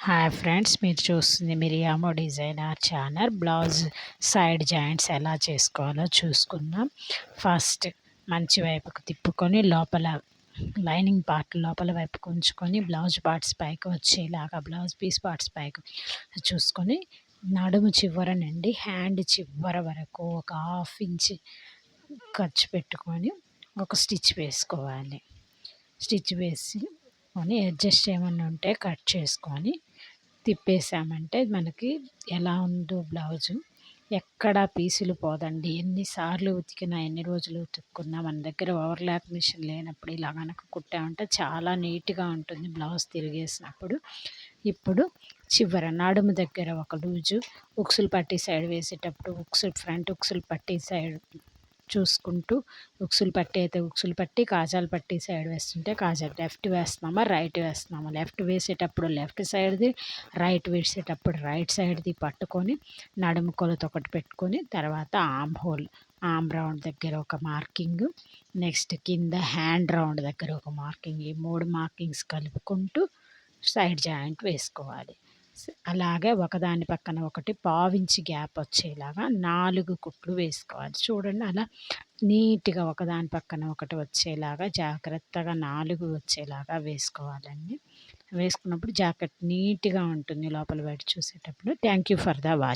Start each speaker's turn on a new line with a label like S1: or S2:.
S1: Hi friends, మీరు చూస్తుంది మిరియామో designer channel. Blouse side joints ఎలా చేసుకోవాలో చూసుకుందాం. ఫస్ట్ మంచి వైపుకు తిప్పుకొని లోపల లైనింగ్ పార్ట్ లోపల వైపుకు ఉంచుకొని బ్లౌజ్ పార్ట్స్ పైకి వచ్చేలాగా బ్లౌజ్ పీస్ పార్ట్స్ పైకి చూసుకొని నడుము చివర నుండి హ్యాండ్ చివర వరకు ఒక 1/2 ఇంచ్ ఖర్చు పెట్టుకొని ఒక స్టిచ్ వేసుకోవాలి. స్టిచ్ వేసి అడ్జస్ట్ ఏమన్నా ఉంటే కట్ చేసుకొని తిప్పేసామంటే మనకి ఎలా ఉందో బ్లౌజు ఎక్కడ పీసులు పోదండి. ఎన్నిసార్లు ఉతికినా ఎన్ని రోజులు ఉతుక్కున్నా మన దగ్గర ఓవర్లాక్ మిషన్ లేనప్పుడు ఇలా కనుక కుట్టామంటే చాలా నీట్గా ఉంటుంది బ్లౌజ్ తిరిగేసినప్పుడు. ఇప్పుడు చివర నడుము దగ్గర ఒక లూజు ఉక్సులు పట్టి సైడ్ వేసేటప్పుడు ఫ్రంట్ ఉక్సులు పట్టి సైడ్ చూసుకుంటూ ఉక్సులు పట్టి అయితే ఉక్సులు పట్టి కాజాలు పట్టి సైడ్ వేస్తుంటే కాజాలు లెఫ్ట్ వేస్తున్నామా రైట్ వేస్తున్నామా, లెఫ్ట్ వేసేటప్పుడు లెఫ్ట్ సైడ్ది, రైట్ వేసేటప్పుడు రైట్ సైడ్ది పట్టుకొని నడుము కొలత ఒకటి పెట్టుకొని తర్వాత ఆమ్ రౌండ్ దగ్గర ఒక మార్కింగ్, నెక్స్ట్ కింద హ్యాండ్ రౌండ్ దగ్గర ఒక మార్కింగ్, ఈ 3 మార్కింగ్స్ కలుపుకుంటూ సైడ్ జాయింట్ వేసుకోవాలి. అలాగే ఒకదాని పక్కన ఒకటి 1/2 ఇంచ్ గ్యాప్ వచ్చేలాగా 4 కుట్లు వేసుకోవాలి. చూడండి, అలా నీట్గా ఒకదాని పక్కన ఒకటి వచ్చేలాగా జాగ్రత్తగా 4 వచ్చేలాగా వేసుకోవాలండి. వేసుకున్నప్పుడు జాకెట్ నీట్గా ఉంటుంది లోపల బయట చూసేటప్పుడు. Thank you for the watch.